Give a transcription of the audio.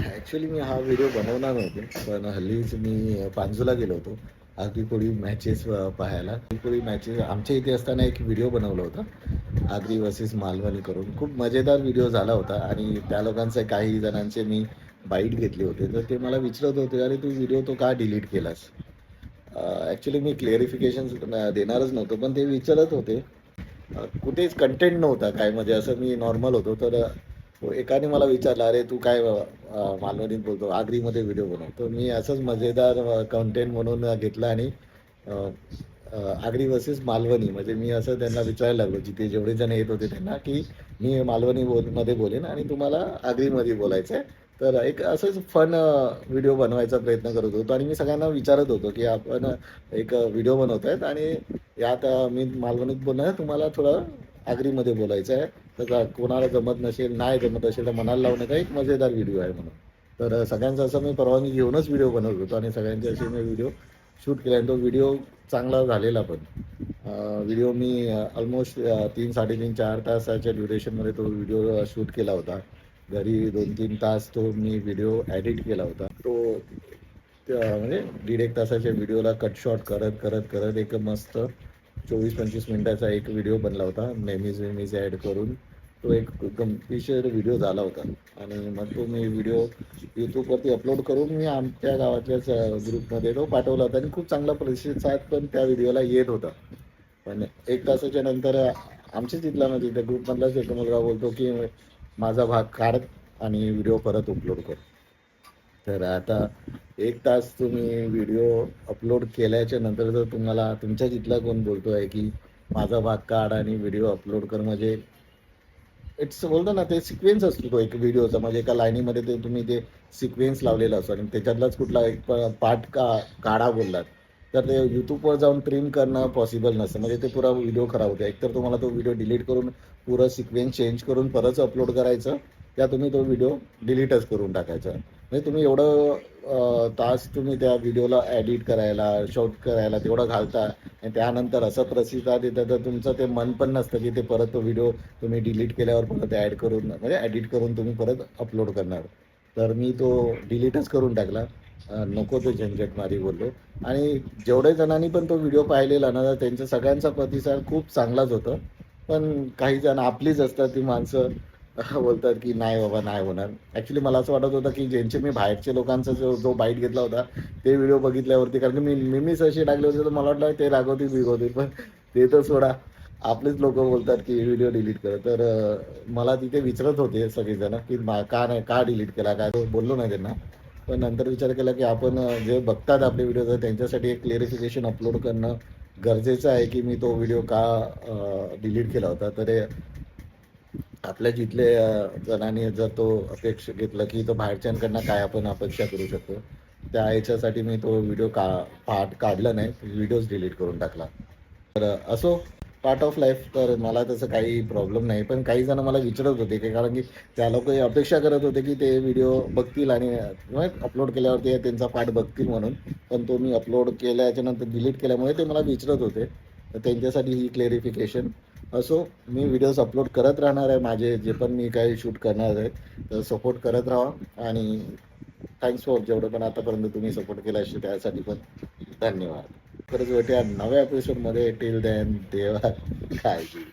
Actually मी हा video बनवणार नव्हते, पण हल्लीच मी पांझूला गेलो होतो. आगरी मॅचेस पाहायला. आगरी मॅचेस आमच्या इथे असताना एक व्हिडिओ बनवला होता, आगरी वर्सेस मालवणी करून. खूप मजेदार व्हिडिओ झाला होता आणि त्या लोकांचे काही जणांचे मी बाईट घेतले होते. तर ते मला विचारत होते, "अरे तू व्हिडिओ तो का डिलीट केलास?" ॲक्च्युली मी क्लिअरिफिकेशन देणारच नव्हतो, पण ते विचारत होते. कुठेच कंटेंट नव्हता काय, म्हणजे असं मी नॉर्मल होतो. तर एकाने मला विचारलं, "अरे तू काय मालवणीत बोलतो, आगरीमध्ये व्हिडिओ बनवतो." मी असंच मजेदार कंटेंट म्हणून घेतला आणि अ, अ, आगरी वर्सेस मालवणी म्हणजे मी असं त्यांना विचारायला लागलो, जिथे जेवढे जण येत होते त्यांना, की मी मालवणी मध्ये बोलेन आणि तुम्हाला आगरीमध्ये बोलायचं आहे. तर एक असंच फन व्हिडिओ बनवायचा प्रयत्न करत होतो आणि मी सगळ्यांना विचारत होतो, की आपण एक व्हिडिओ बनवत आणि यात मी मालवणीत बोलणार, तुम्हाला थोडं आगरीमध्ये बोलायचं आहे. तर कोणाला जमत नसेल, नाही जमत असेल तर मनाला लावू नका, एक मजेदार व्हिडिओ आहे म्हणून. तर सगळ्यांचं असं मी परवानगी घेऊनच व्हिडिओ बनवत होतो आणि सगळ्यांचे असे मी व्हिडिओ शूट केले आणि तो व्हिडिओ चांगला झालेला पण. व्हिडिओ मी ऑलमोस्ट 3, 3.5, 4 तासाच्या ड्युरेशनमध्ये तो व्हिडिओ शूट केला होता. घरी 2-3 तास तो मी व्हिडिओ एडिट केला होता. तो म्हणजे 1.5 तासाच्या व्हिडिओला कट शॉट करत, करत, करत एक मस्त 24-25 मिनिटाचा एक व्हिडिओ बनला होता. नेहमीच ॲड करून तो एक गमतीशीर व्हिडिओ झाला होता आणि मग तो मी व्हिडिओ YouTubeवरती अपलोड करून मी आमच्या गावातल्याच ग्रुपमध्ये तो पाठवला होता आणि खूप चांगला प्रतिसाद पण त्या व्हिडिओला येत होता. पण 1 तासाच्या नंतर आमच्याच इथला म्हणजे त्या ग्रुपमधलाच एक मुलगा बोलतो, की माझा भाग काढ आणि व्हिडिओ परत अपलोड कर. तर आता 1 तास तुम्ही व्हिडिओ अपलोड केल्याच्या नंतर जर तुम्हाला तुमच्या तिथला कोण बोलतोय, की माझा भाग काढ आणि व्हिडिओ अपलोड कर, म्हणजे इट्स बोलतो ना, ते सिक्वेन्स असतो तो एक व्हिडिओचा. म्हणजे एका लाईनीमध्ये ते तुम्ही ते सिक्वेन्स लावलेला असतो आणि त्याच्यातलाच कुठला एक पार्ट काढा बोललात, तर ते YouTubeवर जाऊन ट्रिम करणं पॉसिबल नसतं. म्हणजे ते पुरा व्हिडिओ खराब होतो. एकतर तुम्हाला तो व्हिडिओ डिलीट करून पुरा सिक्वेन्स चेंज करून परत अपलोड करायचं, या तुम्ही तो व्हिडिओ डिलीटच करून टाकायचा. म्हणजे तुम्ही एवढं तास तुम्ही त्या व्हिडिओला एडिट करायला, शूट करायला तेवढं घालता आणि त्यानंतर असं प्रतिसाद येतं, तर तुमचं ते मन पण नसतं, की ते परत तो व्हिडिओ तुम्ही डिलीट केल्यावर परत ॲड करून म्हणजे एडिट करून तुम्ही परत अपलोड करणार. तर मी तो डिलीटच करून टाकला. नको ते झंझटमारी बोललो आणि जेवढ्या जणांनी पण तो व्हिडिओ पाहिलेला ना, तर त्यांच्या सगळ्यांचा प्रतिसाद खूप चांगलाच होता. पण काही जण आपलीच असतात ती माणसं बोलतात, की नाही बाबा नाही होणार. ॲक्च्युली मला असं वाटत होतं, की ज्यांचे मी बाहेरच्या लोकांचा जो जो बाईट घेतला होता, ते व्हिडिओ बघितल्यावरती, कारण की मी मीमीच असे टाकले होते, तर मला वाटलं ते रागवतील बिगवतील. पण ते तर सोडा. आपलेच लोकं बोलतात, की व्हिडिओ डिलीट कर. तर मला तिथे विचारत होते सगळेजण, की का नाही, का डिलीट केला? काय तो बोललो नाही त्यांना. पण नंतर विचार केला, की आपण जे बघतात आपले व्हिडिओ, तर त्यांच्यासाठी एक क्लिअरिफिकेशन अपलोड करणं गरजेचं आहे, की मी तो व्हिडिओ का डिलीट केला होता. तर आपल्या जिथले जणांनी जर तो अपेक्षा घेतला, की तो बाहेरच्यांकडनं काय आपण अपेक्षा करू शकतो. त्या ह्याच्यासाठी मी तो व्हिडिओ पार्ट काढला नाही. व्हिडिओच डिलीट करून टाकला. तर असो, पार्ट ऑफ लाईफ. तर मला तसं काही प्रॉब्लेम नाही. पण काही जण मला विचारत होते, की कारण की त्या लोकं अपेक्षा करत होते, की ते व्हिडिओ बघतील आणि अपलोड केल्यावरती त्यांचा पार्ट बघतील म्हणून. पण तो मी अपलोड केल्याच्यानंतर डिलीट केल्यामुळे ते मला विचारत होते. तर त्यांच्यासाठी ही क्लेरिफिकेशन. असो, मी व्हिडिओज अपलोड करत राहणार आहे. माझे जे पण मी काही शूट करणार आहे, तर सपोर्ट करत राहा आणि थँक्स फॉर जेवढं पण आतापर्यंत तुम्ही सपोर्ट केला असेल त्यासाठी पण धन्यवाद. परत भेटूया नव्या एपिसोडमध्ये. टिल देन, देवा काळजी.